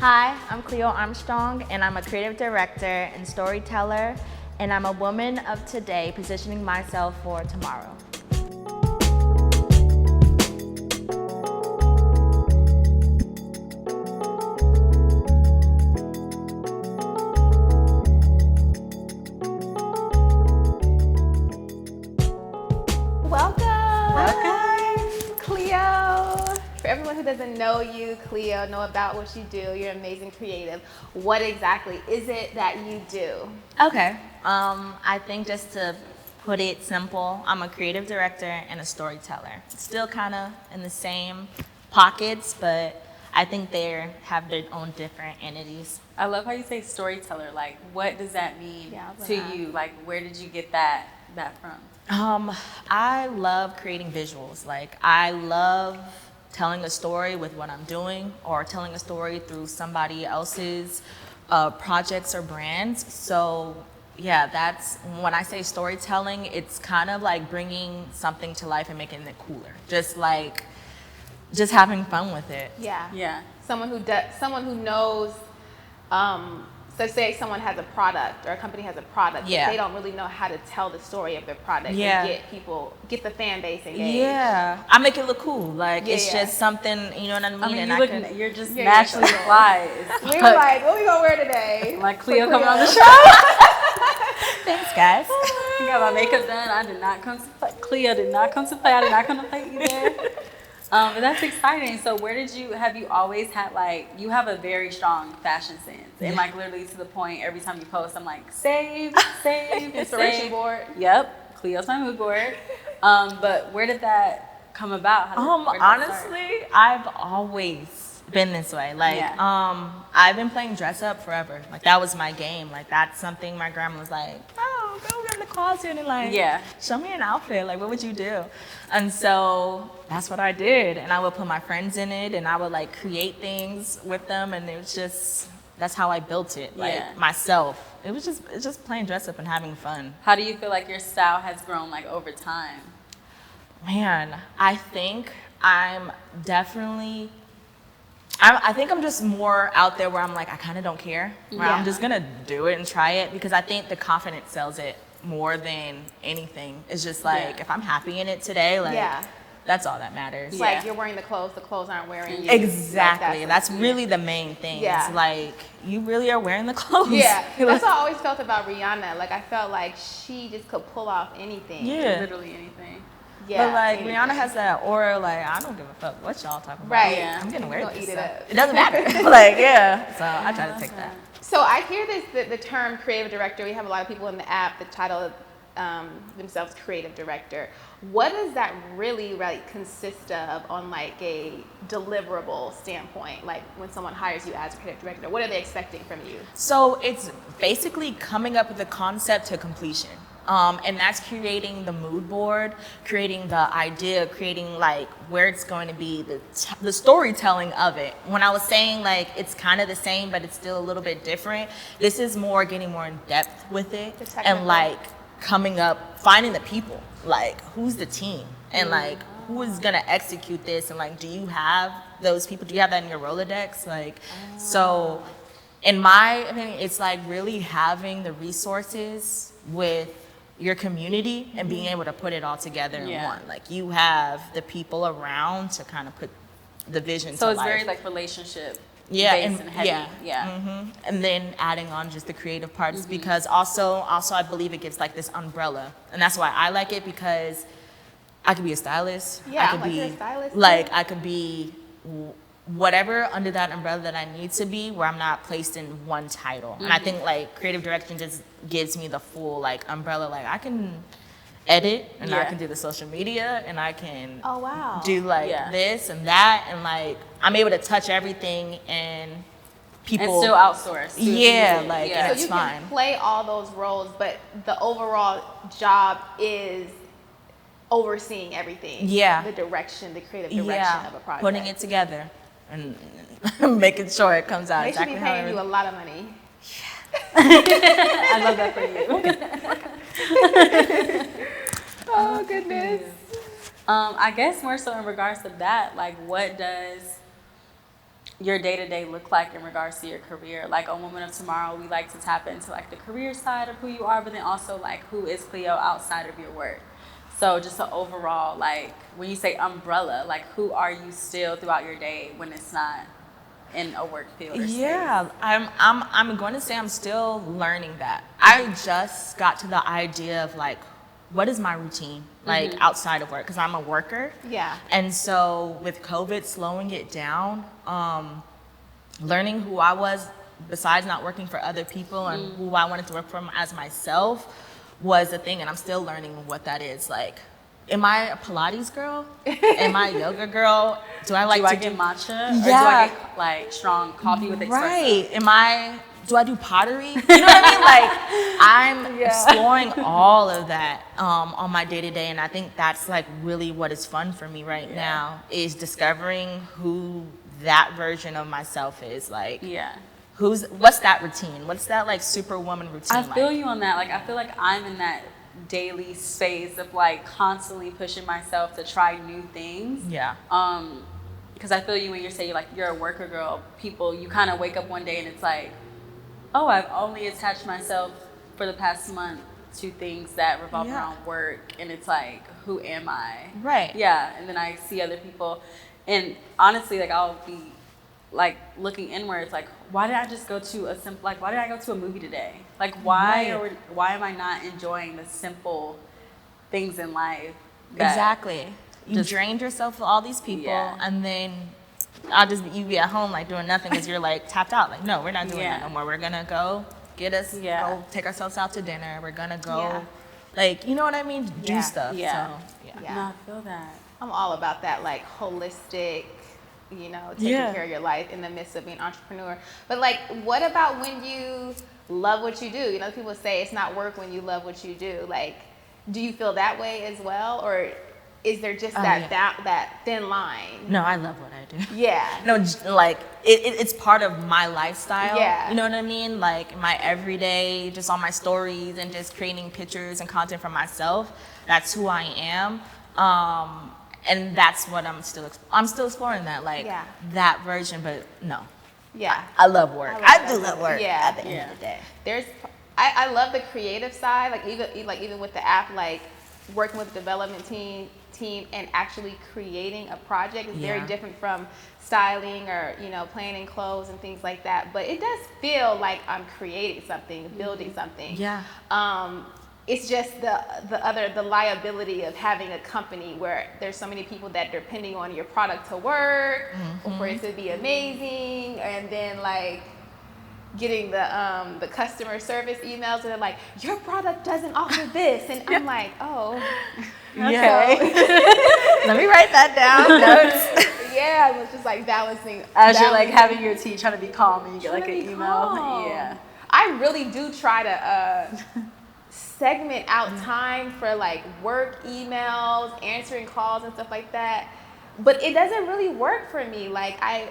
Hi, I'm Khleo Armstrong, and I'm a creative director and storyteller, and I'm a woman of today positioning myself for tomorrow. Welcome. Hi. Khleo. For everyone who doesn't know you, Khleo, know about what you do, you're an amazing creative. What exactly is it that you do? Okay, I think just to put it simple, I'm a creative director and a storyteller. Still kind of in the same pockets, but I think they have their own different entities. I love how you say storyteller. Like, what does that mean Yeah, I was to gonna you? Like, where did you get that from? I love creating visuals. Like, I love telling a story with what I'm doing or telling a story through somebody else's projects or brands. So yeah, that's when I say storytelling, it's kind of like bringing something to life and making it cooler. Just having fun with it. Yeah. Yeah. Someone who knows. So say someone has a product or a company has a product, Yeah. but they don't really know how to tell the story of their product Yeah. and get the fan base engaged. Yeah, I make it look cool. Like Yeah, it's yeah. just something, you know what I mean? I mean, And you're just Yeah, naturally you're so fly. We were like, what we gonna wear today? Like For Khleo coming on the Khleo. show. thanks, guys. I got my makeup done. I did not come to play. Cleo did not come to play. I did not come to play either. But that's exciting. So have you always had you have a very strong fashion sense. And like literally to the point, every time you post, I'm like, save, Inspiration save. board. Yep. Cleo's my mood board. But where did that come about? Where did that start? Honestly, I've always been this way. Like, Yeah. I've been playing dress up forever. Like that was my game. Like that's something my grandma was like, oh, go get in the closet and like, Yeah. show me an outfit. Like, what would you do? And so that's what I did. And I would put my friends in it, and I would like create things with them, and it was just that's how I built it. Like Yeah. myself. It's just playing dress up and having fun. How do you feel like your style has grown like over time? Man, I think I'm definitely. I think I'm just more out there where I'm like, I kind of don't care. Where Yeah. I'm just gonna do it and try it because I think the confidence sells it more than anything. It's just like Yeah. if I'm happy in it today, like Yeah. that's all that matters. It's Yeah. like you're wearing the clothes aren't wearing you. Exactly. Like, That's really the main thing. Yeah. It's like you really are wearing the clothes. Yeah, that's what I always felt about Rihanna. Like I felt like she just could pull off anything. Yeah. Literally anything. Yeah, But like anything. Rihanna has that aura, like I don't give a fuck what y'all talking about. Right. Yeah. I'm gonna wear Gonna this. eat it so up. it doesn't matter. Like yeah. So I try to take that. So I hear the term creative director. We have a lot of people in the app that title themselves creative director. What does that really consist of on like a deliverable standpoint? Like when someone hires you as a creative director, what are they expecting from you? So it's basically coming up with a concept to completion. And that's creating the mood board, creating the idea, creating like where it's going to be, the storytelling of it. When I was saying like it's kind of the same, but it's still a little bit different, this is more getting more in depth with it The technical. and like coming up, finding the people, like who's the team and like who is gonna execute this and like do you have those people? Do you have that in your Rolodex? Like, so in my opinion, it's like really having the resources with your community and being able to put it all together in Yeah. one. Like you have the people around to kind of put the vision So to it's life. very like relationship Yeah, based and- and heavy. yeah. Yeah. And then adding on just the creative parts because also I believe it gives like this umbrella, and that's why I like it because I could be a stylist. Yeah, I could like be you're a stylist, like too. I could be whatever under that umbrella that I need to be, where I'm not placed in one title. And I think like creative direction just gives me the full like umbrella. Like I can edit and I Yeah. can do the social media and I can Oh wow. do like Yeah. this and that and like I'm able to touch everything and people And still outsource. too, if you Yeah, need it. like, yeah. and So it's you fine. can play all those roles, but the overall job is overseeing everything. Yeah. The direction, the creative direction of a project. putting it together and making sure it comes out They should exactly be how paying it you a lot of money. I love that for you. Oh goodness. I guess more so in regards to that, like what does your day-to-day look like in regards to your career? Like on Women of Tomorrow, we like to tap into like the career side of who you are, but then also like who is Khleo outside of your work. So just an overall, like when you say umbrella, like who are you still throughout your day when it's not in a work field or Yeah, space? I'm going to say I'm still learning that. I just got to the idea of like, what is my routine like outside of work? Because I'm a worker. Yeah. And so with COVID slowing it down, learning who I was besides not working for other people and who I wanted to work for as myself was a thing. And I'm still learning what that is. Like, am I a Pilates girl? Am I a yoga girl? Do I like Do I to get do matcha? Or do Yeah. I get like strong coffee with espresso? Right. Do I do pottery? You know what I mean? Like, I'm exploring all of that on my day to day. And I think that's like really what is fun for me right now is discovering who that version of myself is. Like, Yeah. what's that routine? What's that like superwoman routine I feel like? you on that. Like, I feel like I'm in that daily space of like constantly pushing myself to try new things. Yeah. Because I feel you when you're saying like you're a worker girl. People, you kind of wake up one day and it's like, oh, I've only attached myself for the past month to things that revolve around work, and it's like, who am I? Right. Yeah, and then I see other people, and honestly, like I'll be like looking inwards, like why did I just go to a simple, like why did I go to a movie today? Like why am I not enjoying the simple things in life? Exactly. You just- drained yourself with all these people, Yeah. and then you be at home like doing nothing because you're like tapped out. Like, no, we're not doing that no more. We're gonna go go take ourselves out to dinner. We're gonna go, like, you know what I mean? Do stuff. Yeah. So, Yeah. No, I feel that. I'm all about that, like holistic, taking care of your life in the midst of being an entrepreneur. But like, what about when you love what you do? People say it's not work when you love what you do. Like, do you feel that way as well, or is there just that thin line? No, I love what I do. Yeah. No, like it's part of my lifestyle. Yeah. You know what I mean? Like my everyday, just on my stories and just creating pictures and content for myself. That's who I am. And that's what I'm still exploring that, like that version, but no. Yeah. I love work. I do love work at the end of the day. I love the creative side, like even with the app, like working with the development team and actually creating a project is very different from styling or planning clothes and things like that. But it does feel like I'm creating something, building something. Yeah. It's just the liability of having a company where there's so many people that are depending on your product to work or for it to be amazing, and then like getting the customer service emails and they're like, your product doesn't offer this, and I'm like, oh, okay. Let me write that down. Notes. Yeah, it's just like balancing. As you're like having your tea, trying to be calm, and you get like an email. Calm. Yeah. I really do try to segment out time for like work emails, answering calls and stuff like that. But it doesn't really work for me. Like I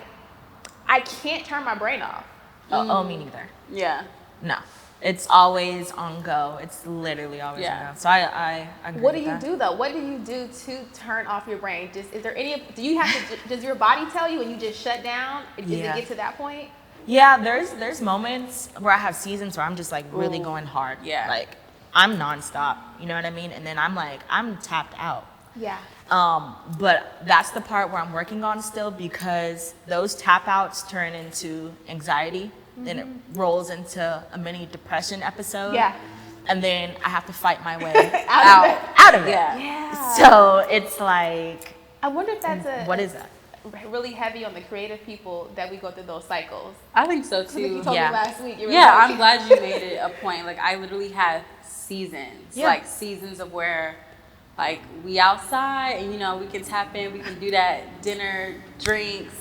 can't turn my brain off. Oh, me neither. Yeah. No. It's always on go. It's literally always on go. So I agree What do with you that. do though? What do you do to turn off your brain? Do you have to, does your body tell you and you just shut down? Does it get to that point? Yeah, there's moments where I have seasons where I'm just like really going hard. Yeah. Like I'm nonstop, you know what I mean? And then I'm like, I'm tapped out. Yeah. But that's the part where I'm working on still, because those tap outs turn into anxiety. Then it rolls into a mini depression episode. Yeah. And then I have to fight my way out of it. Yeah. So it's like, I wonder if that's what is that? really heavy on the creative people that we go through those cycles. I think so I think you too. told me last week. You were Yeah, like, I'm glad you made it a point. Like I literally have seasons, like seasons of where like we outside and we can tap in, we can do that dinner, drinks,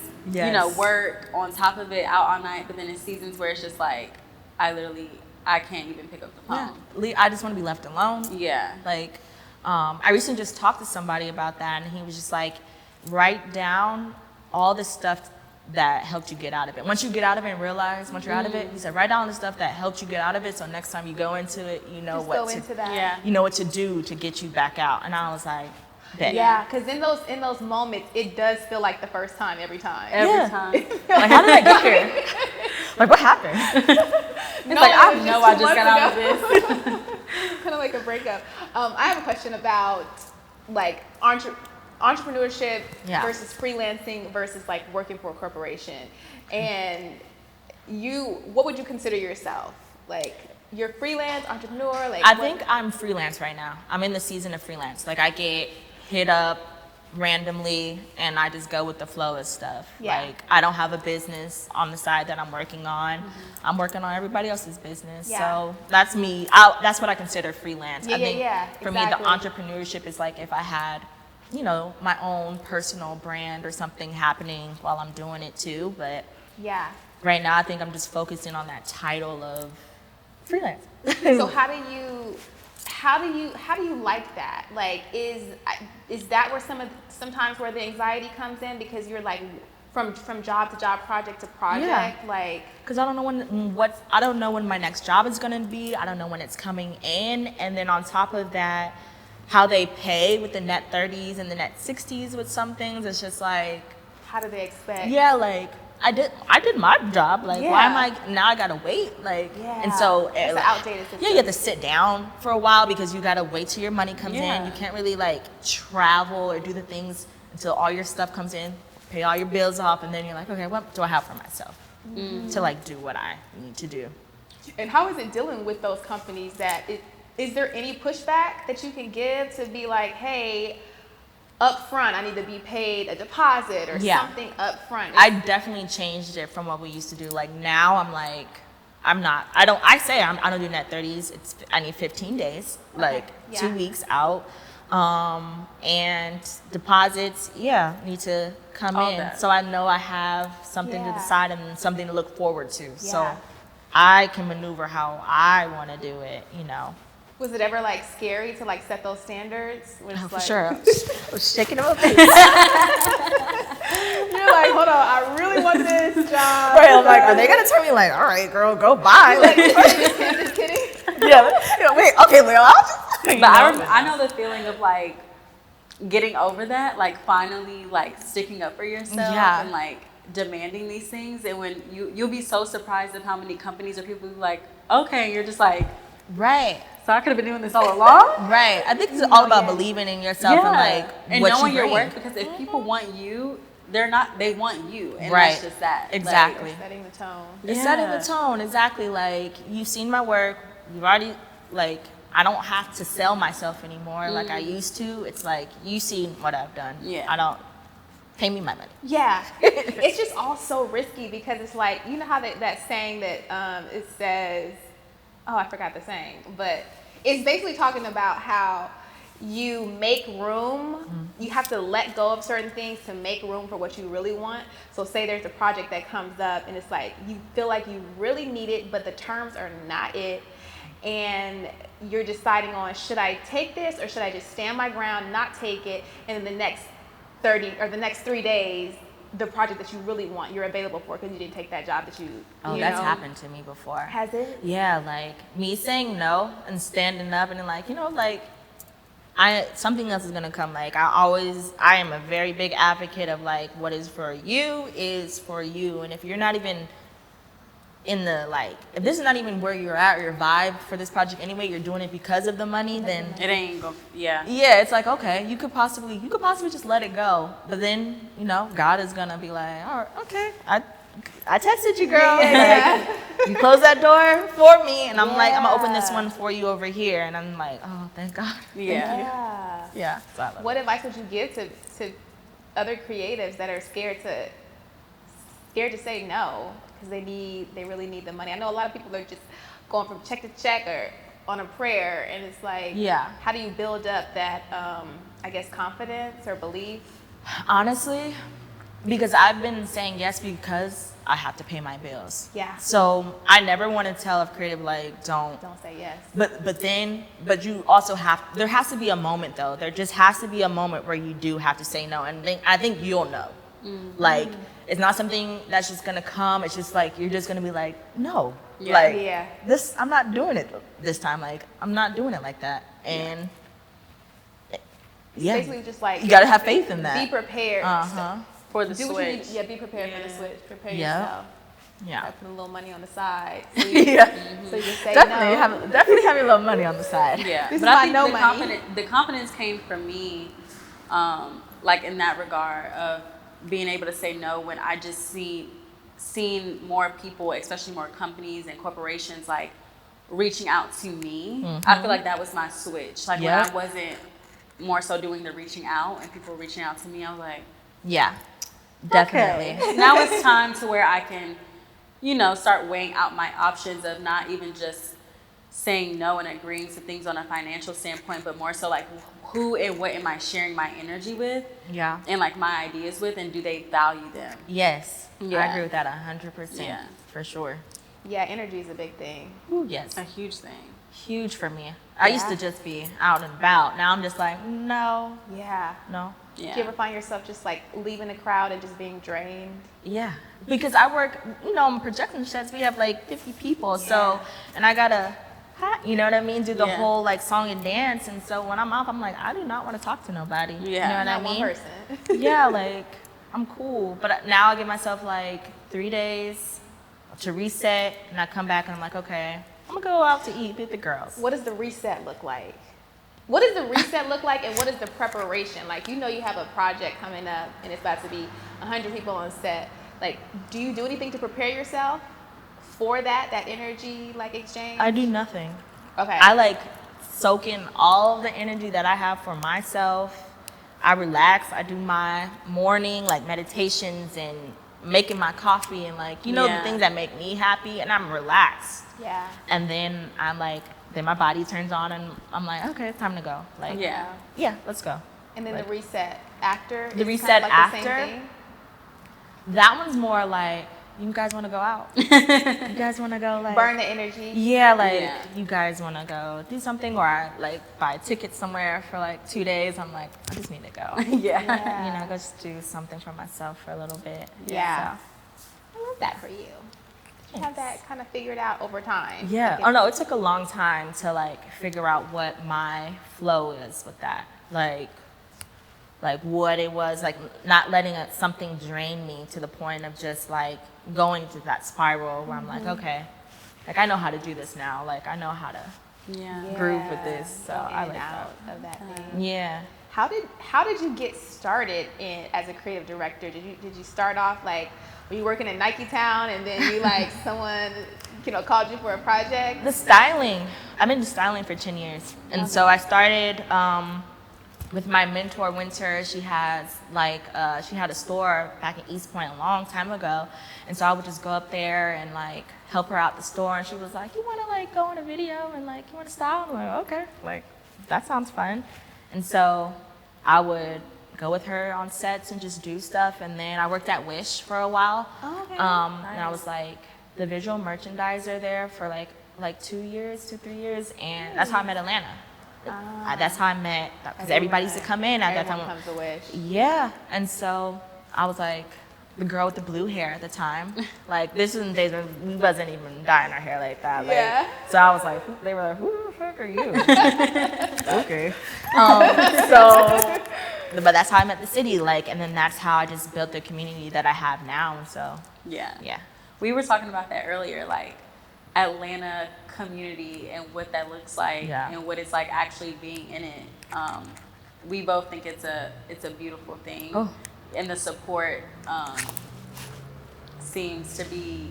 work on top of it, out all night. But then it's seasons where it's just like I can't even pick up the phone. Yeah. I just want to be left alone. Yeah. Like, I recently just talked to somebody about that, and he was just like, write down all the stuff that helped you get out of it. Once you get out of it and realize, once you're out of it, he said, write down the stuff that helped you get out of it, so next time you go into it, you know just what go to into that. Yeah. you know what to do to get you back out. And I was like, Bet. Yeah, because in those moments, it does feel like the first time every time. Every time. Like, how did I get here? Like, what happened? It's No, like, it I was know just I 2 just got out of months this. Kind of like a breakup. I have a question about like entrepreneurship Yeah. versus freelancing versus like working for a corporation. And what would you consider yourself? Like, you're freelance, entrepreneur? Like, I think I'm freelance right now. I'm in the season of freelance. Like, I get hit up randomly and I just go with the flow of stuff. Yeah. Like, I don't have a business on the side that I'm working on. I'm working on everybody else's business. Yeah. So that's me. That's what I consider freelance. Yeah, I think yeah, for me, the exactly. entrepreneurship is like if I had, you know, my own personal brand or something happening while I'm doing it too. But yeah. right now, I think I'm just focusing on that title of freelance. So how do you like that? Like, is that where sometimes where the anxiety comes in, because you're like from job to job, project to project, Yeah. like, Because I don't know I don't know when my next job is gonna be. I don't know when it's coming in, and then on top of that, how they pay with the net 30s and the net 60s with some things. It's just like, how do they expect? yeah, like I did my job. Like, why am Yeah. now I gotta wait? Like, Yeah. and so It's an outdated system. yeah, you have to sit down for a while because you gotta wait till your money comes in. Yeah. You can't really like travel or do the things until all your stuff comes in, pay all your bills off, and then you're like, okay, what do I have for myself to like do what I need to do? And how is it dealing with those companies is there any pushback that you can give to be like, hey, up front, I need to be paid a deposit or Yeah. something up front? I definitely changed it from what we used to do. Like now I'm like, I don't do net 30s. I need 15 days, like Yeah. 2 weeks out. And deposits, need to come All in. that. So I know I have something to Yeah. decide and something to look forward to. So Yeah. I can maneuver how I want to do it, you know. Was it ever like scary to like set those standards? When it's For like, sure. I was shaking in my face. You're like, hold on, I really want this job. Right, I'm like, are they going to tell me like, all right, girl, go buy? Like, Just kidding. yeah, wait, okay, Leo, I'll just. But I know the feeling of like getting over that, like finally like sticking up for yourself Yeah. and like demanding these things. And when you'll be so surprised at how many companies or people who like, okay, you're just like, Right. so I could have been doing this all along. Right. I think it's all about believing in yourself and like and what knowing you your bring. worth, because if people want you, they want you, and Right. that's just that. Exactly. Setting the tone. It's Yeah. setting the tone. Exactly. Like you've seen my work. You've already like I don't have to sell myself anymore like I used to. It's like you see what I've done. Yeah. I don't pay me my money. Yeah, it's just all so risky, because it's like, you know how that saying that it says, oh, I forgot the saying, but it's basically talking about how you make room, you have to let go of certain things to make room for what you really want. So say there's a project that comes up and it's like you feel like you really need it, but the terms are not it, and you're deciding on, should I take this or should I just stand my ground, not take it, and in the next 30 or the next 3 days, the project that you really want, you're available for because you didn't take that job that you That's know. happened to me before. Has it? Yeah, like me saying no and standing up and like, you know, like something else is gonna come. Like I am a very big advocate of like what is for you is for you. And if you're not even in the like, if this is not even where you're at or your vibe for this project anyway, you're doing it because of the money, then It ain't go. Yeah. yeah, it's like, okay, you could possibly just let it go. But then, you know, God is gonna be like, all right, okay, I tested you, girl. Yeah. Like, you close that door for me, and I'm like, I'm gonna open this Yeah. one for you over here, and I'm like, oh, thank God. Yeah. Yeah. Yeah. So I love What advice would you give to other creatives that are scared to say no because they really need the money? I know a lot of people are just going from check to check or on a prayer, and it's like, Yeah. how do you build up that I guess confidence or belief? Honestly, because I've been saying yes because I have to pay my bills. Yeah. So I never want to tell a creative like don't. Don't say yes. But you also there has to be a moment though. There just has to be a moment where you do have to say no, and I think you'll know. Like it's not something that's just gonna come. It's just like you're just gonna be like no. Yeah. Like Yeah. I'm not doing it this time. Like I'm not doing it like that. And Yeah. Basically, just like You gotta have faith in that. be prepared. For the Do what you need. switch. Yeah, be prepared for the Yeah. switch. Prepare Yeah. yourself. Yeah. Gotta put a little money on the side. So you, Yeah. so you can say Definitely no. definitely have a little money on the side. Yeah, This but is I my think no the money. the confidence came from me, like in that regard of being able to say no when I just seen more people, especially more companies and corporations, like reaching out to me. I feel like that was my switch. Like when Yep. I wasn't more so doing the reaching out and people reaching out to me, I was like, Yeah. Definitely. okay, now it's time to where I can, start weighing out my options of not even just saying no and agreeing to things on a financial standpoint, but more so like who and what am I sharing my energy with Yeah. and like my ideas with, and do they value them? Yes. I Yeah. agree with that 100%. Yeah. For sure. Yeah, energy is a big thing. Ooh, yes. A huge thing. Huge for me. I used to just be out and about. Now I'm just like, no, Yeah. no. Yeah. Do you ever find yourself just like leaving the crowd and just being drained? Yeah. Because I work, on projection sets, we have like 50 people. So, and I gotta, you know what I mean? Do the Yeah. whole like song and dance. And so when I'm off, I'm like, I do not want to talk to nobody. Yeah. You know what Not I one mean? person. Yeah, like I'm cool. But now I give myself like 3 days to reset. And I come back and I'm like, okay, I'm gonna go out to eat with the girls. What does the reset look like? What does the reset look like, and what is the preparation? Like, you have a project coming up, and it's about to be 100 people on set. Like, do you do anything to prepare yourself for that energy, like, exchange? I do nothing. Okay. I like soak in all of the energy that I have for myself. I relax. I do my morning like meditations and making my coffee and like, the Yeah. things that make me happy, and I'm relaxed. Yeah. And then then my body turns on and I'm like, okay, it's time to go. Like, Yeah. let's go. And then Like, the reset after? The is reset kind of like the after? same thing? That one's more like, you guys want to go out? You guys want to go like Burn the energy? Yeah, like Yeah. you guys want to go do something, or I like buy a ticket somewhere for like 2 days. I'm like, I just need to go. Yeah. Go just do something for myself for a little bit. Yeah. So, I love that for you. You have that kind of figured out over time. yeah. Like, Oh no, it took a long time to like figure out what my flow is with that. Like what it was, like not letting something drain me to the point of just like going to that spiral where I'm like, okay, like I know how to do this now. Like I know how to Yeah. groove with this. So go in I and like out that. of that thing. Yeah. How did you get started as a creative director? Did you start off like, were you working in Nike Town and then you like someone called you for a project? The styling. I've been styling for 10 years. And so I started with my mentor, Winter. She has she had a store back in East Point a long time ago. And so I would just go up there and like help her out the store. And she was like, you want to like go in a video and like, you want to style? I'm like, okay, like that sounds fun. And so I would go with her on sets and just do stuff. And then I worked at Wish for a while. Oh, okay. And I was like the visual merchandiser there for like 2 years, 3 years. And that's how I met Atlanta. That's how I met, because everybody used to come in at that Everyone time. comes to Wish. Yeah. And so I was like the girl with the blue hair at the time. Like this was in the days when we wasn't even dyeing our hair like that. Like, Yeah. So I was like, they were like, who the fuck are you? Okay. But that's how I met the city. Like, and then that's how I just built the community that I have now. And so, Yeah. yeah. We were talking about that earlier, like Atlanta community and what that looks like and what it's like actually being in it. We both think it's a beautiful thing. Oh. And the support seems to be,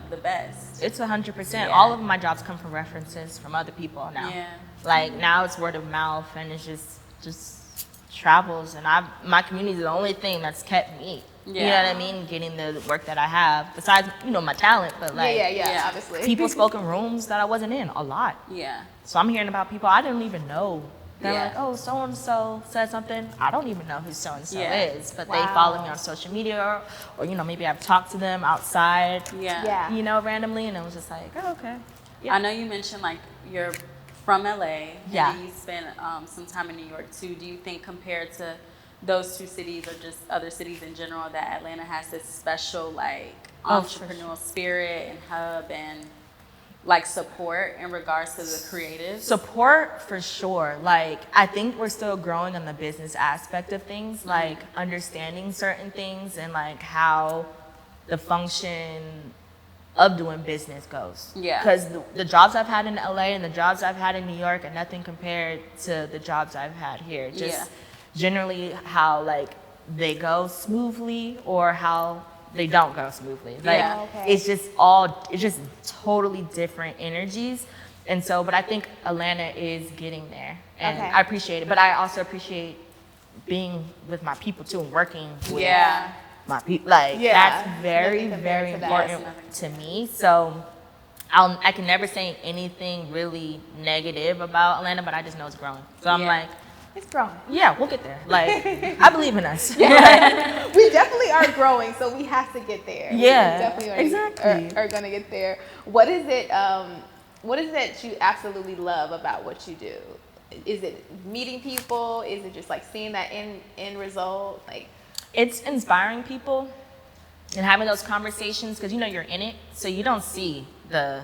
the best. It's 100%. Yeah. All of my jobs come from references from other people now. Yeah. Like now it's word of mouth and it's just travels, and my community is the only thing that's kept me. You know Yeah. what I mean? Getting the work that I have, besides my talent, but like Yeah, obviously. people spoke in rooms that I wasn't in a lot. Yeah. So I'm hearing about people I didn't even know. They're Yeah. like, oh, so and so said something. I don't even know who so and so Yeah. is, but they follow me on social media, or maybe I've talked to them outside, Yeah. Yeah. randomly, and it was just like, oh, okay. Yeah. I know you mentioned like you're from LA. Yeah. And you spent some time in New York too. Do you think compared to those two cities or just other cities in general that Atlanta has this special like Oh, for entrepreneurial spirit and hub and like support in regards to the creative? Support for sure. Like, I think we're still growing on the business aspect of things, like understanding certain things and like how the function of doing business goes. Yeah. Because the jobs I've had in LA and the jobs I've had in New York are nothing compared to the jobs I've had here. Just generally how like they go smoothly or how they don't go smoothly. Like it's just totally different energies. And so, but I think Atlanta is getting there, and I appreciate it. But I also appreciate being with my people too and working with my people. Like that's very, very important to me. So I can never say anything really negative about Atlanta, but I just know it's growing. So I'm like, it's growing. Yeah, we'll get there. Like, I believe in us. We definitely are growing, so we have to get there. Yeah, we definitely are going to get there. What is it that you absolutely love about what you do? Is it meeting people? Is it just like seeing that end result? Like, it's inspiring people and having those conversations because you know you're in it, so you don't see the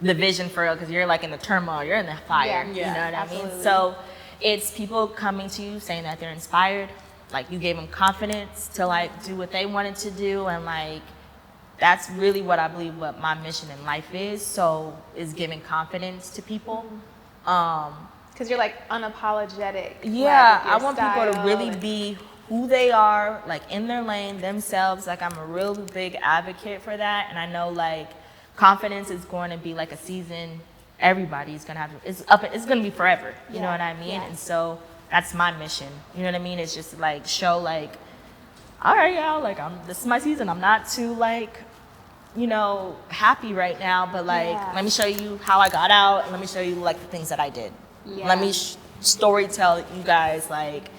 vision for real because you're like in the turmoil, you're in the fire. You know what I mean? So it's people coming to you saying that they're inspired, like you gave them confidence to like do what they wanted to do, and like that's really what I believe what my mission in life is. So is giving confidence to people. Because you're like unapologetic. Yeah, I want people to really be who they are, like in their lane, themselves. Like I'm a real big advocate for that, and I know like confidence is going to be like a season. Everybody's gonna have it's gonna be forever. You know what I mean? And so that's my mission. You know what I mean? It's just like show like, all right, y'all, like this is my season. I'm not too like, you know, happy right now, but like let me show you how I got out, and let me show you like the things that I did. Let me story tell you guys like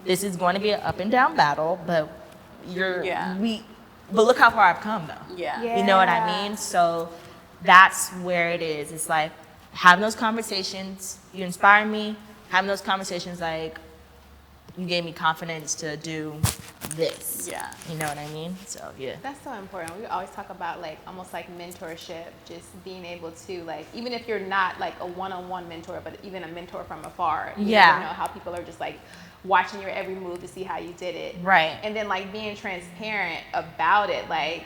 this is going to be an up and down battle, but but look how far I've come though. You know what I mean? So that's where it is. It's like having those conversations, you inspire me, having those conversations like you gave me confidence to do this. You know what I mean? So that's so important. We always talk about like almost like mentorship, just being able to like, even if you're not like a one-on-one mentor, but even a mentor from afar. You never know how people are just like watching your every move to see how you did it. And then like being transparent about it, like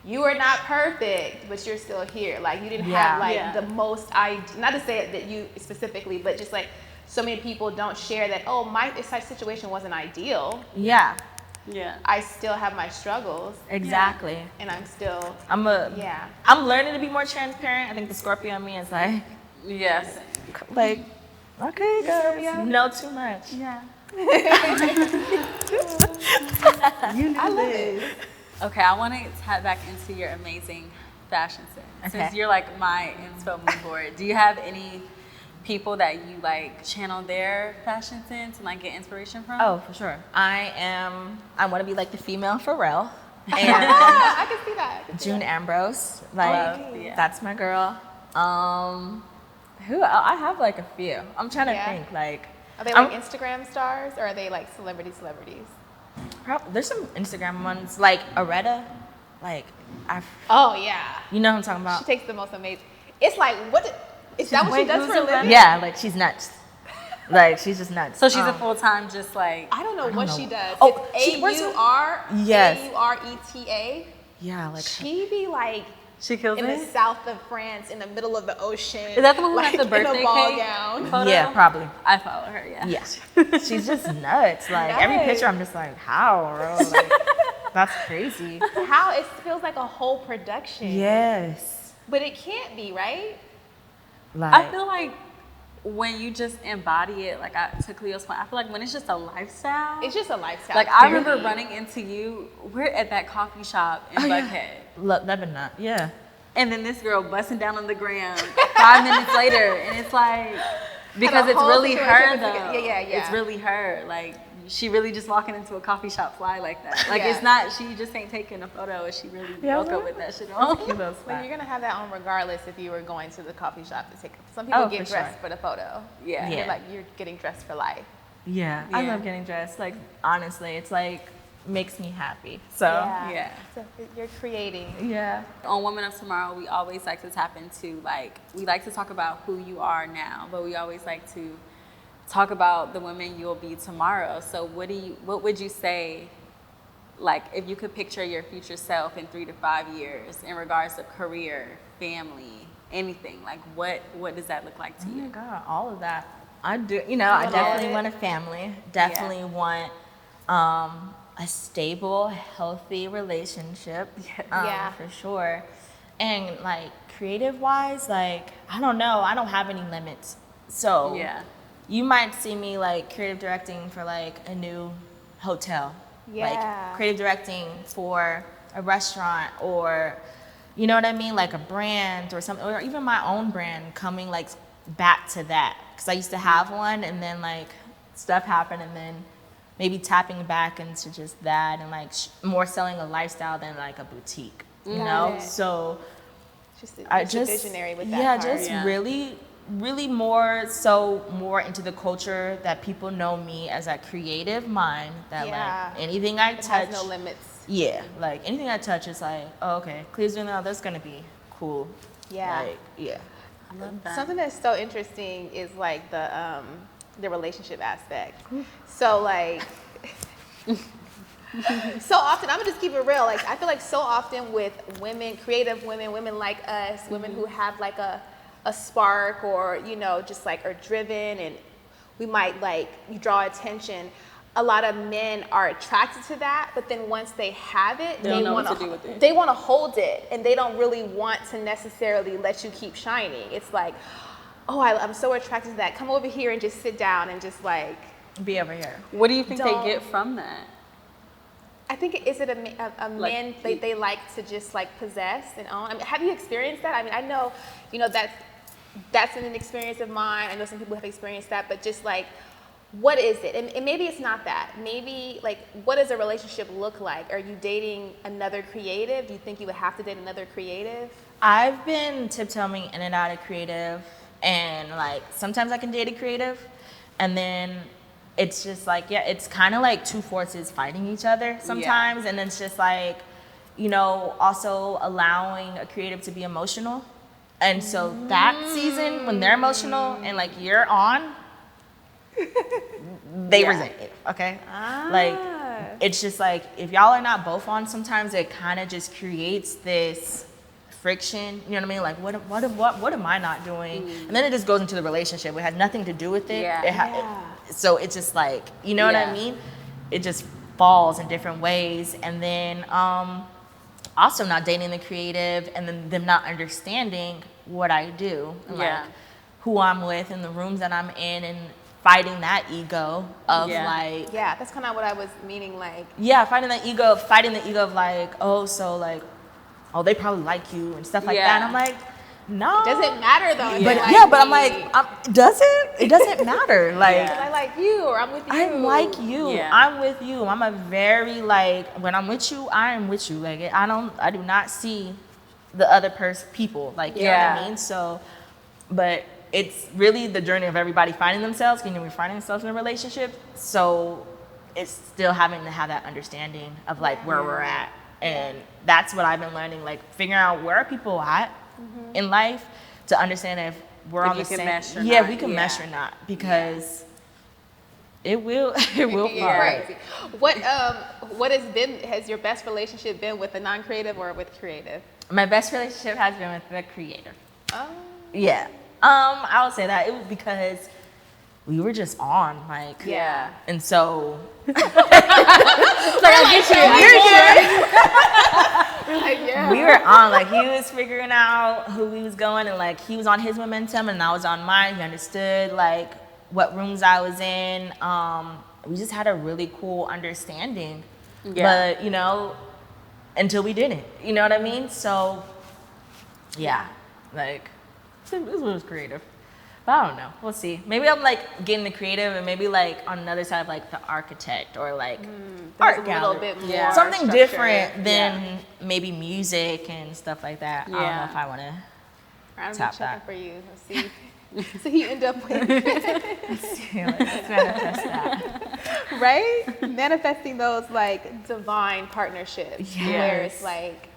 you are not perfect, but you're still here. Like you didn't have like the most not to say that you specifically, but just like so many people don't share that, oh, my situation wasn't ideal. I still have my struggles. Exactly. And I'm still I'm learning to be more transparent. I think the Scorpio in me is like like, okay, girl, you know too much. I love it. Okay, I want to tap back into your amazing fashion sense. Since you're like my inspo mood board, do you have any people that you like channel their fashion sense and like get inspiration from? Oh, for sure. I want to be like the female Pharrell. And I can see that. June Ambrose, like that's my girl. Who I have like a few. I'm trying to think like. Are they like Instagram stars or are they like celebrities? There's some Instagram ones like Aretta, like you know what I'm talking about. She takes the most amazing. It's like is that what she does for a living? Yeah, like she's nuts. Like she's just nuts. So she's a full-time just like I don't know what she does. Oh, it's AURETA. Yeah, like she be like she kills in it? the south of France, in the middle of the ocean. Is that the one who like, has the birthday in a ball cake gown? Photo? Yeah, probably. I follow her. Yeah. She's just nuts. Like every picture, I'm just like, how, bro? Like, that's crazy. How it feels like a whole production. Yes. But it can't be, right? Like, I feel like when you just embody it, like to Khlio's point, I feel like when it's just a lifestyle. It's just a lifestyle. Like I remember running into you. We're at that coffee shop in Buckhead. Lebanon, And then this girl busting down on the gram 5 minutes later, and it's like because it's really her though. It's really her. Like she really just walking into a coffee shop fly like that. Like it's not. She just ain't taking a photo. She really woke up with that shit on. Well, you're gonna have that on regardless if you were going to the coffee shop to take. Some people get dressed for the photo. Like you're getting dressed for life. I love getting dressed. Like honestly, it's like makes me happy. So Yeah. So you're creating. yeah. On Women of Tomorrow, we always like to tap into, like, we like to talk about who you are now, but we always like to talk about the women you'll be tomorrow. So what would you say, like, if you could picture your future self in 3 to 5 years in regards to career, family, anything, like what does that look like to Oh my you? God, all of that. I do, I want all of definitely it? want a family. Definitely want a stable, healthy relationship. Yeah. For sure. And like creative wise, like, I don't know, I don't have any limits. So Yeah. you might see me like creative directing for like a new hotel. Yeah. Like creative directing for a restaurant, or you know what I mean, like a brand or something, or even my own brand, coming like back to that, because I used to have one and then like stuff happened, and then maybe tapping back into just that, and like more selling a lifestyle than like a boutique, you know. it. So Just I a just visionary with that yeah, part. just Yeah. really more into the culture, that people know me as that creative mind, that Yeah. like anything I It touch, has no limits. yeah, like anything I touch is like, oh, okay, Khleo doing that, that's gonna be cool. Yeah. Like, yeah. I love that. Something that's so interesting is like the relationship aspect. So like so often, I'm gonna just keep it real. Like I feel like so often with women, creative women, women like us, women who have like a spark, or just like are driven, and we might like you draw attention. A lot of men are attracted to that, but then once they have it, They don't know what want to do with it. They want to hold it, and they don't really want to necessarily let you keep shining. It's like, oh, I'm so attracted to that. Come over here and just sit down and just like. Be over here. What do you think Don't- they get from that? I think, is it a Like, men they like to just like possess and own? I mean, have you experienced that? I mean, I know, that's an experience of mine. I know some people have experienced that, but just like, what is it? And maybe it's not that. Maybe like, what does a relationship look like? Are you dating another creative? Do you think you would have to date another creative? I've been tiptoeing in and out of creative, and like sometimes I can date a creative, and then it's just like, yeah, it's kind of like two forces fighting each other sometimes, and it's just like, also allowing a creative to be emotional, and so that season when they're emotional and like you're on, they Yeah. resent it. Okay, like it's just like if y'all are not both on, sometimes it kind of just creates this friction, you know what I mean? Like what am I not doing? And then it just goes into the relationship. It has nothing to do with it. Yeah. So it's just like, you know what I Yeah. mean? It just falls in different ways. And then also not dating the creative, and then them not understanding what I do, and Yeah. like who I'm with and the rooms that I'm in, and fighting that ego of Yeah. like, Yeah, that's kind of what I was meaning. Like, yeah, fighting the ego of like, oh, so like, oh, they probably like you and stuff like that. Yeah. And I'm like, no. doesn't matter though. if But they like yeah, but I'm me. like, does it? It doesn't matter. Like, Yeah. I like you, or I'm with you. I'm like you. Yeah. I'm with you. I'm a very like, when I'm with you, I am with you. Like, I do not see the other people. Like, you know what Yeah. I mean? So, but it's really the journey of everybody finding themselves. We're finding themselves in a relationship. So it's still having to have that understanding of like where we're at. And that's what I've been learning, like figuring out where are people at in life, to understand if we're If on you the can same. mesh or Yeah, not. we can Yeah. mesh or not, because it will Yeah, fall. crazy. What has your best relationship been with a non-creative or with creative? My best relationship has been with the creator. Oh, Yeah. I would say that it was because we were just on, like, Yeah. and so like, yeah. we were on, like, he was figuring out who we was going, and like he was on his momentum and I was on mine. He understood like what rooms I was in. We just had a really cool understanding. Yeah. But until we didn't. You know what I mean? So yeah, like this was creative. But I don't know. We'll see. Maybe I'm like getting the creative, and maybe like on another side of like the architect, or like art a little gallery. bit more Yeah. Something structure. different than maybe music and stuff like that. I don't know Yeah. if I want to I'm tap checking that. for you. Let's see. So you end up with Yeah, let's manifest that. right? Manifesting those like divine partnerships where it's Yes. like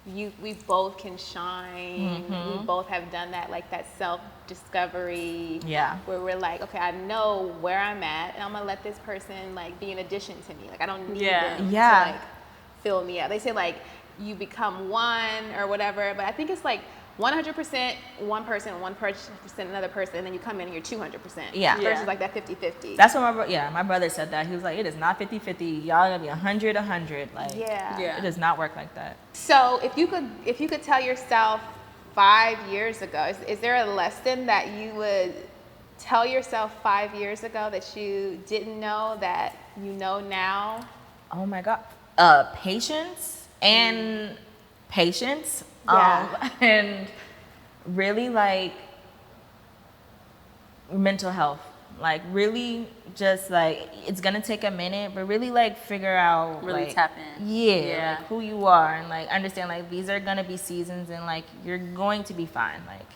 we both can shine. We both have done that, like that self-discovery. Yeah. Where we're like, okay, I know where I'm at, and I'm gonna let this person like be an addition to me. Like I don't need them Yeah. to like fill me up. They say like you become one or whatever, but I think it's like 100% one person, 1% another person, and then you come in and you're 200%. Yeah. Versus like that 50-50. That's what my brother said that. He was like, it is not 50-50. Y'all gotta be 100-100. Like, Yeah. it does not work like that. So if you could tell yourself 5 years ago, is there a lesson that you would tell yourself 5 years ago that you didn't know that you know now? Oh my God. Patience and patience. Yeah. And really like mental health. Like really just like it's gonna take a minute, but really like figure out Really like, tap in. Yeah, like who you are and like understand like these are gonna be seasons and like you're going to be fine. Like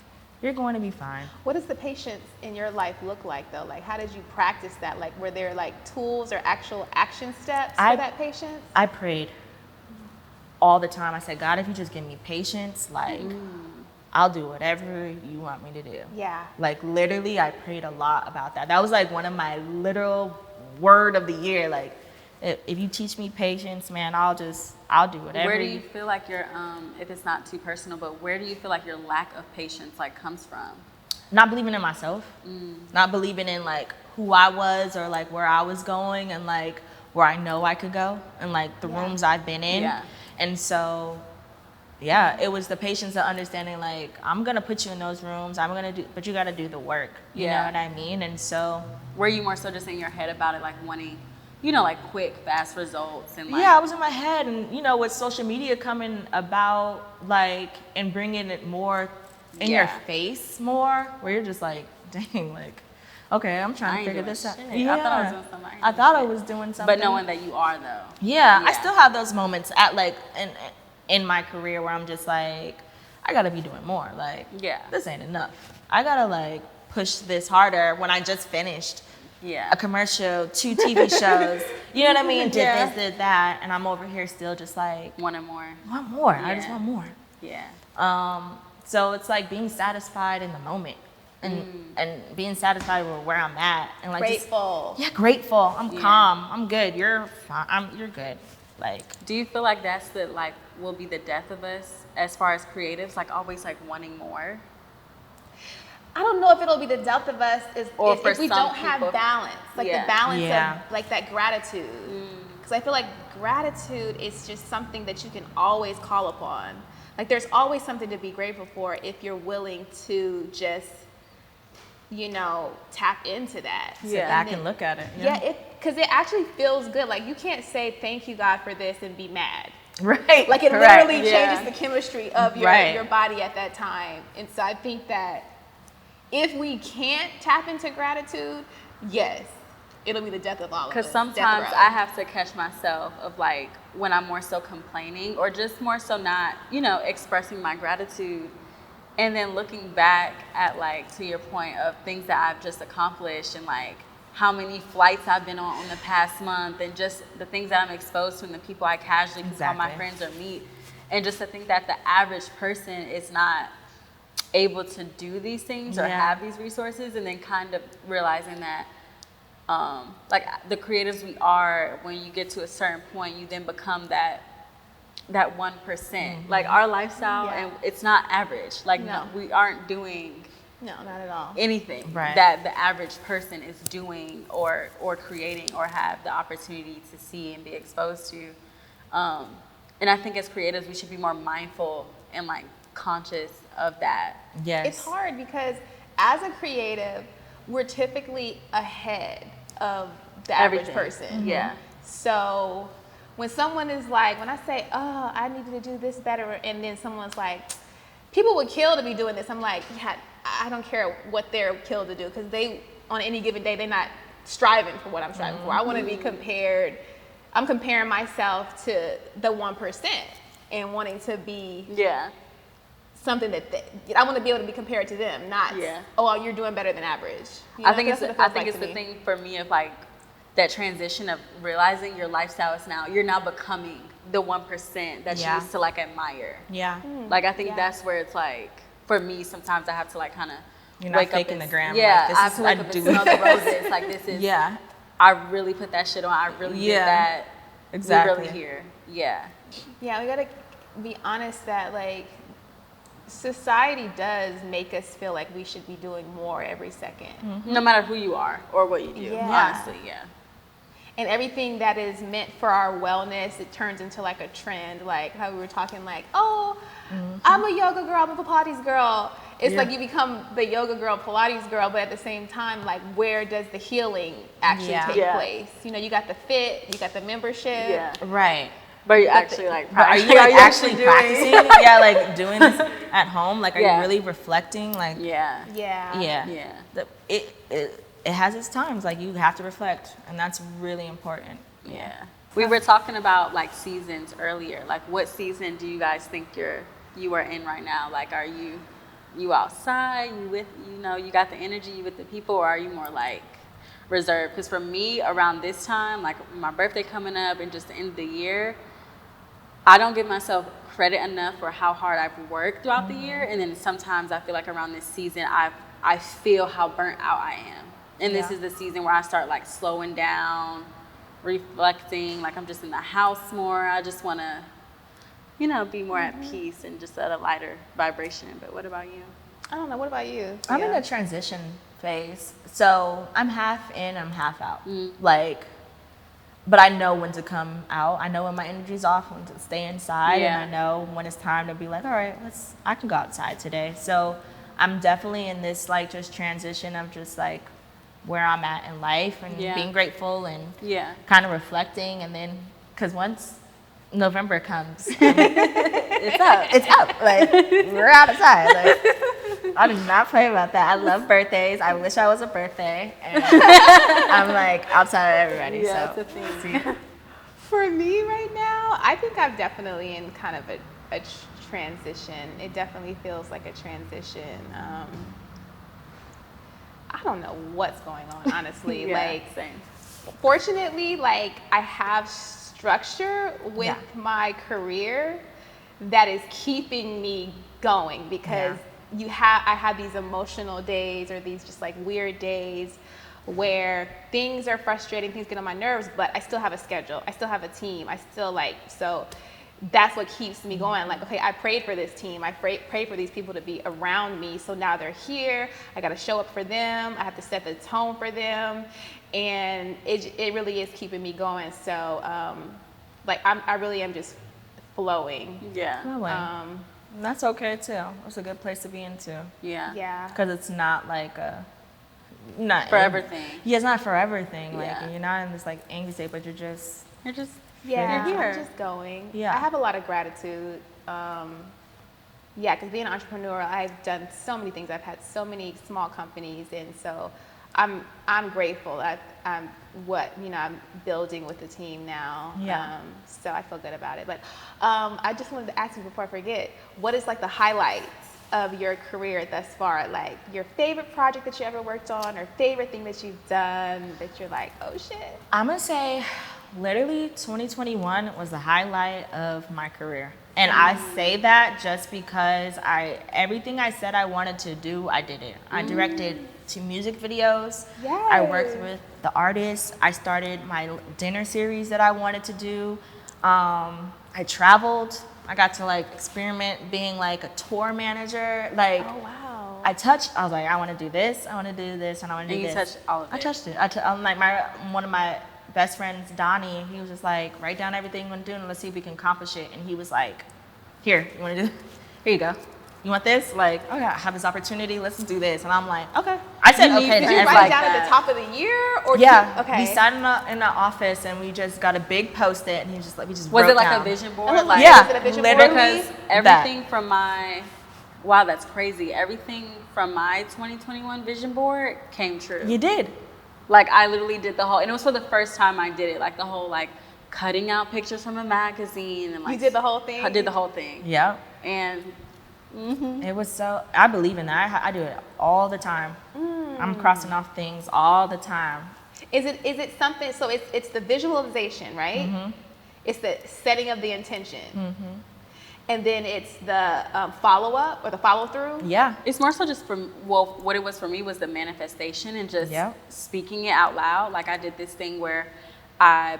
you're going to be fine. What does the patience in your life look like though? Like how did you practice that? Like were there like tools or actual action steps for that patience? I prayed all the time. I said, God, if you just give me patience, like I'll do whatever you want me to do. Yeah. Like literally, I prayed a lot about that. That was like one of my literal word of the year. Like, if you teach me patience, man, I'll do whatever. Where do you feel like your if it's not too personal, but where do you feel like your lack of patience like comes from? Not believing in myself, not believing in like who I was or like where I was going and like where I know I could go and like the rooms I've been in. Yeah. And so, yeah, it was the patience of understanding like I'm gonna put you in those rooms. But you gotta do the work. You know what I mean? And so, were you more so just in your head about it, like wanting, like quick, fast results and like? Yeah, I was in my head, and with social media coming about, like, and bringing it more in your face more, where you're just like, dang, like, okay, I'm trying to figure this out. Yeah, I thought I was doing something. I thought I was doing something. But knowing that you are though. Yeah, I still have those moments at like in my career where I'm just like, I gotta be doing more. Like, this ain't enough. I gotta like push this harder when I just finished a commercial, 2 TV shows. You know what I mean? Did this, did that, and I'm over here still just like wanting more. Want more. Yeah. I just want more. Yeah. So it's like being satisfied in the moment. And being satisfied with where I'm at and like grateful. Grateful. I'm calm. I'm good. You're fine. You're good. Like, do you feel like that's will be the death of us as far as creatives, like always like wanting more? I don't know if it'll be the death of us if we don't have balance, like the balance of like that gratitude. Because I feel like gratitude is just something that you can always call upon. Like there's always something to be grateful for if you're willing to just tap into that. Sit back and look at it. Because it actually feels good. Like you can't say thank you God for this and be mad. Right. Like it literally changes the chemistry of your body at that time. And so I think that if we can't tap into gratitude, yes, it'll be the death of all of us. Because sometimes I have to catch myself of like when I'm more so complaining or just more so not, expressing my gratitude. And then looking back at like, to your point of things that I've just accomplished and like how many flights I've been on the past month and just the things that I'm exposed to and the people I casually call my friends or meet. And just to think that the average person is not able to do these things or have these resources, and then kind of realizing that like the creatives we are, when you get to a certain point, you then become that 1%. Like our lifestyle, and it's not average. Like we aren't doing not at all anything that the average person is doing or creating or have the opportunity to see and be exposed to. And I think as creatives, we should be more mindful and like conscious of that. Yes. It's hard because as a creative, we're typically ahead of the average person. Yeah. So when someone is like, when I say, oh, I need to do this better, and then someone's like, people would kill to be doing this. I'm like, yeah, I don't care what they're killed to do, because they, on any given day, they're not striving for what I'm striving for. I want to be compared. I'm comparing myself to the 1% and wanting to be something that I want to be able to be compared to them, not oh, well, you're doing better than average. You know? I think it's like the thing for me of like that transition of realizing your lifestyle is now you're now becoming the 1% that you used to like admire. Yeah. Like I think that's where it's like for me sometimes I have to like kind of You're not faking the gram. Yeah, like, I have to wake up and smell the roses. Like this is. Yeah. I really put that shit on. I really did that. Exactly. We really here. Yeah. Yeah, we gotta be honest that like society does make us feel like we should be doing more every second. No matter who you are or what you do. Yeah. Honestly, yeah. And everything that is meant for our wellness, it turns into like a trend. Like how we were talking, like, oh, I'm a yoga girl, I'm a Pilates girl. It's like you become the yoga girl, Pilates girl, but at the same time, like, where does the healing actually take place? You know, you got the fit, you got the membership. Yeah. Right. But you're actually like practicing. Are you like actually practicing? Yeah, like doing this at home. Like, are you really reflecting? Like, It has its times. Like, you have to reflect, and that's really important. Yeah. We were talking about like seasons earlier. Like, what season do you guys think you are in right now? Like, are you outside? You with you got the energy, you with the people, or are you more like reserved? Because for me, around this time, like my birthday coming up and just the end of the year, I don't give myself credit enough for how hard I've worked throughout the year. And then sometimes I feel like around this season, I feel how burnt out I am. And this is the season where I start like slowing down, reflecting, like I'm just in the house more. I just want to, be more at peace and just at a lighter vibration. But what about you? I don't know. What about you? I'm in a transition phase. So I'm half in, I'm half out. Like, but I know when to come out. I know when my energy's off, when to stay inside. And I know when it's time to be like, all right, I can go outside today. So I'm definitely in this like just transition of just like where I'm at in life and being grateful and kind of reflecting. And then, because once November comes, it's up. Like, we're outside. Like, I do not play about that. I love birthdays. I wish I was a birthday. And I'm like outside of everybody. Yeah, so it's a thing. For me right now, I think I'm definitely in kind of a transition. It definitely feels like a transition. I don't know what's going on, honestly. Same. Fortunately, like I have structure with my career that is keeping me going because I have these emotional days or these just like weird days where things are frustrating, things get on my nerves, but I still have a schedule. I still have a team. I still so that's what keeps me going. Like, okay, I prayed for this team. I prayed for these people to be around me. So now they're here. I got to show up for them. I have to set the tone for them. And it really is keeping me going. So, I really am just flowing. Yeah. That's okay too. It's a good place to be in too. Yeah. Because it's not like not forever thing. Yeah, it's not forever thing. Like you're not in this like angry state, but you're just I'm just going. Yeah. I have a lot of gratitude. Because being an entrepreneur, I've done so many things. I've had so many small companies, and so I'm grateful that I'm building with the team now. Yeah. So I feel good about it. But I just wanted to ask you before I forget, what is like the highlights of your career thus far? Like your favorite project that you ever worked on, or favorite thing that you've done that you're like, oh shit. I'm gonna say, literally 2021 was the highlight of my career. And I say that just because everything I said I wanted to do, I did it. I directed 2 music videos. Yes. I worked with the artists. I started my dinner series that I wanted to do. I traveled. I got to like experiment being like a tour manager. Like, oh wow. I was like, I want to do this, I want to do this, and I want to do this. And you touched all of it. I touched it. I'm like one of my best friends, Donnie, he was just like, write down everything you want to do and let's see if we can accomplish it. And he was like, here, you want to do this? Here you go. You want this? Like, okay, I have this opportunity, let's do this. And I'm like, okay. I said okay to Did you everybody. write it down at the top of the year? Or Yeah. We sat in the office and we just got a big Post-it and he was just like, we just Was wrote it like down. a vision board? Was it a vision board? Literally Because everything from wow, that's crazy. Everything from my 2021 vision board came true. You did. Like I literally did the whole, and it was for the first time I did it. Like the whole like cutting out pictures from a magazine and like you did the whole thing? I did the whole thing. Yeah. And It was so, I believe in that. I do it all the time. I'm crossing off things all the time. Is it something, so it's the visualization, right? It's the setting of the intention. And then it's the follow-up or the follow-through? Yeah. It's more so just what it was for me was the manifestation and just speaking it out loud. Like I did this thing where I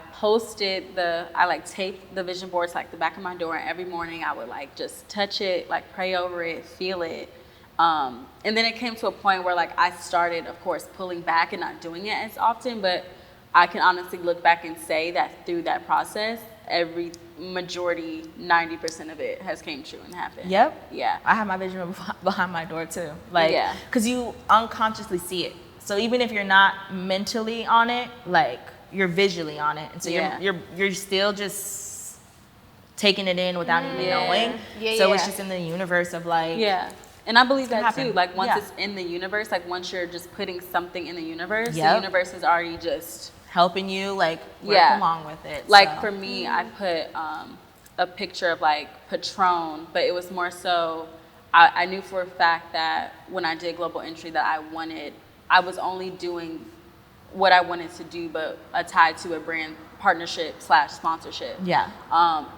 taped the vision boards like the back of my door, and every morning I would like just touch it, like pray over it, feel it. And then it came to a point where like I started, of course, pulling back and not doing it as often, but I can honestly look back and say that through that process, every majority, 90% of it has came true and happened. Yep. Yeah. I have my vision behind my door too. Like, because you unconsciously see it. So even if you're not mentally on it, like you're visually on it, and so you're still just taking it in without even knowing. So it's just in the universe of like. Yeah. And I believe that too. Like once it's in the universe, like once you're just putting something in the universe, the universe is already just helping you like work along with it. Like for me, I put a picture of like Patron, but it was more so I knew for a fact that when I did global entry that I was only doing what I wanted to do, but tied to a brand partnership / sponsorship. Yeah.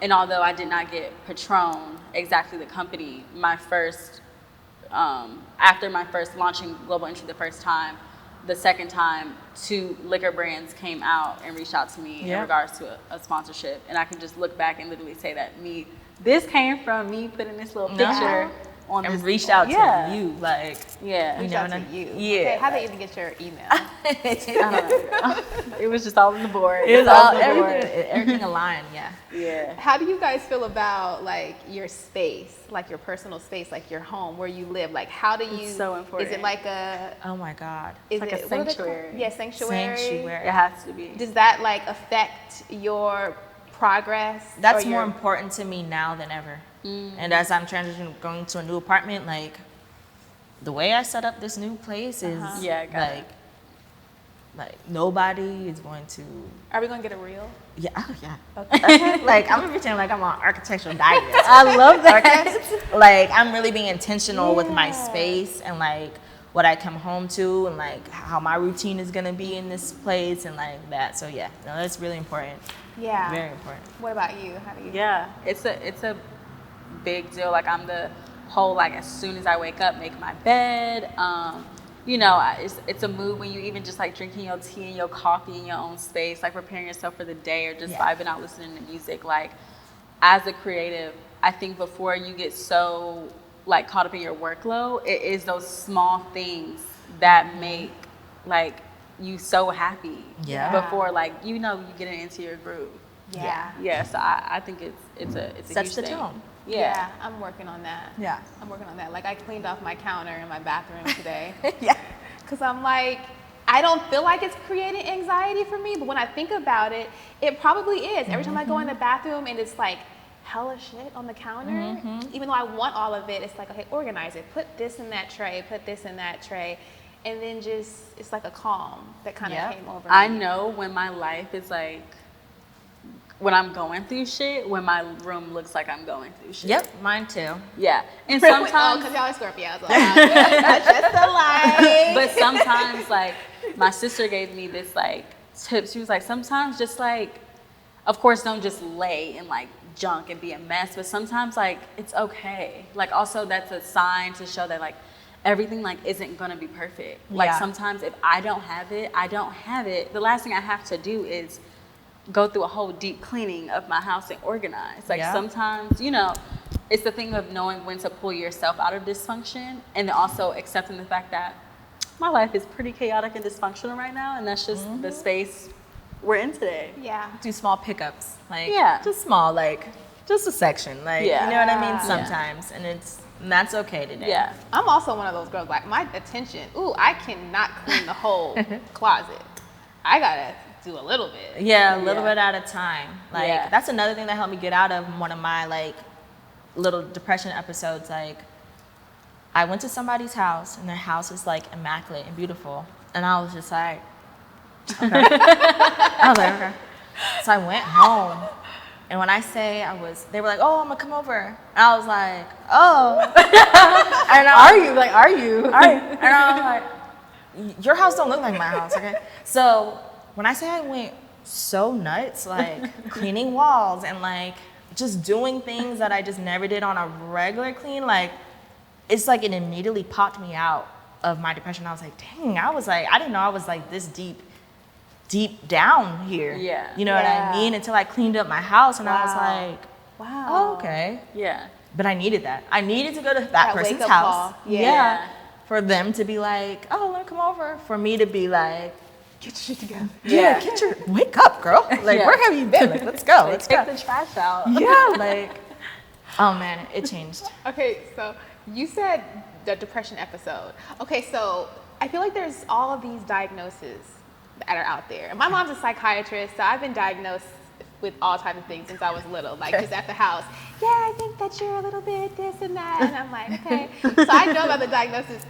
And although I did not get Patron, exactly the company, my first after my first launching global entry the first time, the second time, 2 liquor brands came out and reached out to me in regards to a sponsorship. And I can just look back and literally say that this came from me putting this little picture on and this. Reached out to you, like. Yeah. Reached out to you. Yeah. Okay, how they even get your email? I don't know. It was just all on the board. It was all everything aligned, Yeah. How do you guys feel about like your space, like your personal space, like your home, where you live? Like how do you? It's so important. Is it like a? Oh my God. Is like it a sanctuary? Yeah, sanctuary. It has to be. Does that like affect your progress? That's more important to me now than ever. And as I'm transitioning, going to a new apartment, like the way I set up this new place is like nobody is going to. Are we gonna get a reel? Yeah, oh yeah. Okay. Like I'm pretending like I'm on architectural diet. I love that. Like I'm really being intentional with my space and like what I come home to and like how my routine is gonna be in this place and like that. So yeah, no, that's really important. Yeah. Very important. What about you? How do you? Yeah, it's a big deal. Like I'm the whole like as soon as I wake up, make my bed. You know, it's a mood when you even just like drinking your tea and your coffee in your own space, like preparing yourself for the day or just vibing out listening to music. Like as a creative, I think before you get so like caught up in your workload, it is those small things that make like you so happy. Yeah. Before like you get into your groove. Yeah. Yeah. So I think it's a Sets huge the thing. tone. Yeah, I'm working on that. Yeah. I'm working on that. Like I cleaned off my counter in my bathroom today. Yeah. Because I'm like, I don't feel like it's creating anxiety for me, but when I think about it, it probably is. Every time I go in the bathroom and it's like hella shit on the counter, even though I want all of it, it's like, okay, organize it. Put this in that tray, put this in that tray. And then just, it's like a calm that kind of came over me. I know when my life is like, when I'm going through shit, when my room looks like I'm going through shit. Yep, mine too. Yeah. And sometimes. because y'all are Scorpios. That's just a lie. But sometimes, like, my sister gave me this, like, tip. She was like, sometimes just, like, of course, don't just lay in, like, junk and be a mess. But sometimes, like, it's okay. Like, also, that's a sign to show that, like, everything, like, isn't going to be perfect. Like, sometimes if I don't have it, I don't have it. The last thing I have to do is go through a whole deep cleaning of my house and organize. Like sometimes, it's the thing of knowing when to pull yourself out of dysfunction and then also accepting the fact that my life is pretty chaotic and dysfunctional right now, and that's just the space we're in today. Yeah. Do small pickups. Like just small, like just a section. Like you know what I mean? Sometimes. And that's okay today. Yeah. I'm also one of those girls, like my attention, I cannot clean the whole closet. I gotta do a little bit. Yeah, a little bit at a time. Like that's another thing that helped me get out of one of my like little depression episodes. Like I went to somebody's house and their house was like immaculate and beautiful, and I was just like, okay. I was like, okay. So I went home And when I say they were like, oh, I'm gonna come over. And I was like, oh. And Are you? Like, are you? and I was like, your house don't look like my house, okay? So when I say I went so nuts, like cleaning walls and like just doing things that I just never did on a regular clean, like it's like it immediately popped me out of my depression. I was like, dang, I didn't know I was like this deep down here. Yeah. You know what I mean? Until I cleaned up my house and I was like, wow. oh, okay. Yeah. But I needed that. I needed to go to that person's wake-up house. call. Yeah. For them to be like, oh, let me come over. For me to be like, Get your shit together. yeah, wake up, girl. Like, Yeah. where have you been? Like, let's go. Let's Take go. the trash out. Yeah, like, oh man, it changed. Okay, so you said the depression episode. Okay, so I feel like there's all of these diagnoses that are out there. And my mom's a psychiatrist, so I've been diagnosed with all types of things since I was little, like just at the house. Yeah, I think that you're a little bit this and that. And I'm like, okay. So I know about the diagnosis.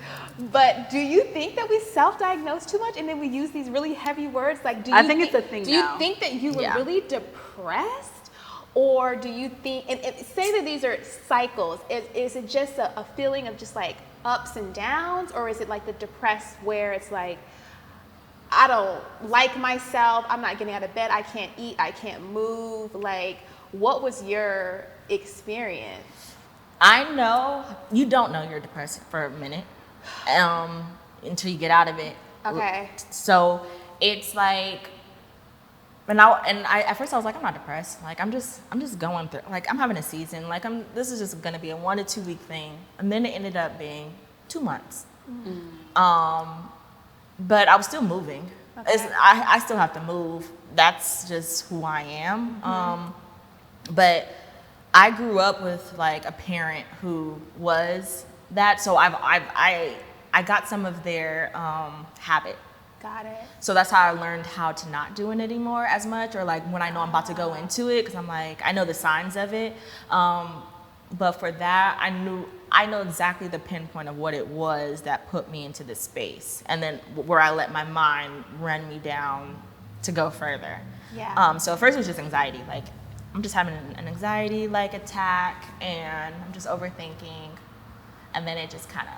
But do you think that we self-diagnose too much and then we use these really heavy words? Like, do you I think it's a thing Do you now. think that you were Yeah. really depressed? Or do you think, and say that these are cycles, is it just a feeling of just like ups and downs? Or is it like the depressed where it's like, I don't like myself, I'm not getting out of bed, I can't eat, I can't move? Like, what was your experience? I know you don't know you're depressed for a minute until you get out of it. Okay. So it's like, I at first I was like, I'm not depressed. Like I'm just going through, like I'm having a season. Like this is just gonna be a 1 to 2 week thing. And then it ended up being 2 months. But I was still moving. Okay. I still have to move. That's just who I am. But I grew up with like a parent who was that, so I got some of their habit. Got it. So that's how I learned how to not do it anymore as much, or like when I know I'm about to go into it, because I'm like, I know the signs of it. But for that, I know exactly the pinpoint of what it was that put me into this space, and then where I let my mind run me down to go further. Yeah. So at first it was just anxiety, like I'm just having an anxiety like attack, and I'm just overthinking, and then it just kind of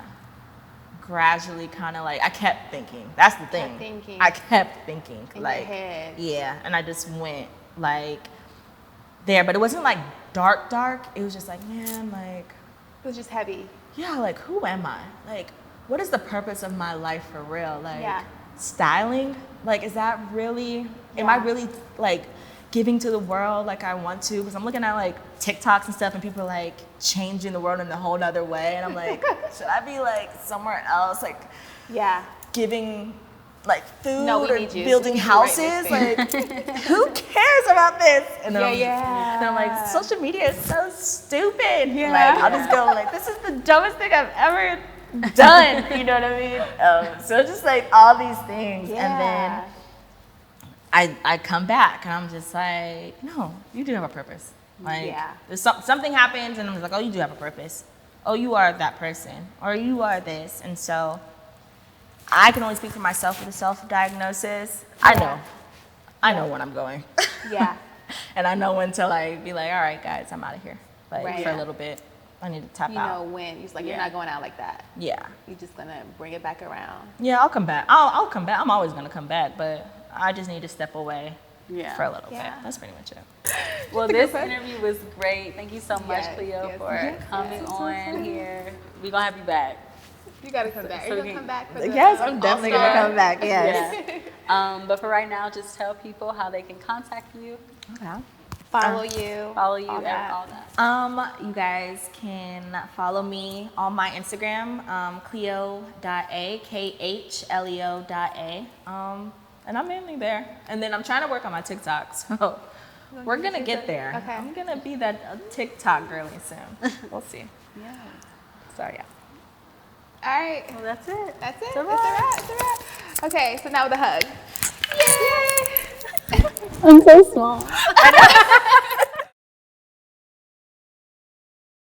gradually like I kept thinking. That's the thing. I kept thinking in like your head. Yeah, and I just went like there, but it wasn't like dark. It was just like, man, like It was just heavy. yeah, like who am I? Like what is the purpose of my life for real? Like Yeah. styling? Like is that really am I Yeah. really like giving to the world like I want to? Because I'm looking at like TikToks and stuff and people are like changing the world in a whole nother way, and I'm like, should I be like somewhere else, like Yeah. giving like food No, we or need you. building We need you right houses? next Like who cares about this? And then Yeah, then I'm like, social media is so stupid. Yeah. Like I'll just go like, this is the dumbest thing I've ever done. You know what I mean? So just like all these things, and then I come back and I'm just like, no, you do have a purpose. Like there's something happens and I'm just like, oh, you do have a purpose. Oh, you are that person, or you are this. And so I can only speak for myself with a self-diagnosis. Yeah. I know when I'm going. Yeah. And I know when to like be like, all right, guys, I'm out of here. Like Right. for a little bit. I need to tap You out. know when. You're like, you're Yeah. not going out like that. Yeah. You're just going to bring it back around. Yeah, I'll come back. I'll come back. I'm always gonna come back, but I just need to step away for a little bit. That's pretty much it. Well, this interview was great. Thank you so much, Yes, Khleo, yes, for yes, coming yes. on here. We're going to have you back. You got to come back. Are you going to come back for the Yes, I'm definitely gonna All-Star? come back. Yes. Yeah. But for right now, just tell people how they can contact you, Okay. Follow you. follow you, all and that. all that. You guys can follow me on my Instagram, Khleo.a, KHLEO.a. And I'm mainly there. And then I'm trying to work on my TikTok, so we're gonna get there. Okay. I'm gonna be that TikTok girly soon. We'll see. Yeah. So yeah. All right. Well, that's it. That's it. It's a It's a wrap. It's a wrap. Okay, so now with a hug. Yay! I'm so small.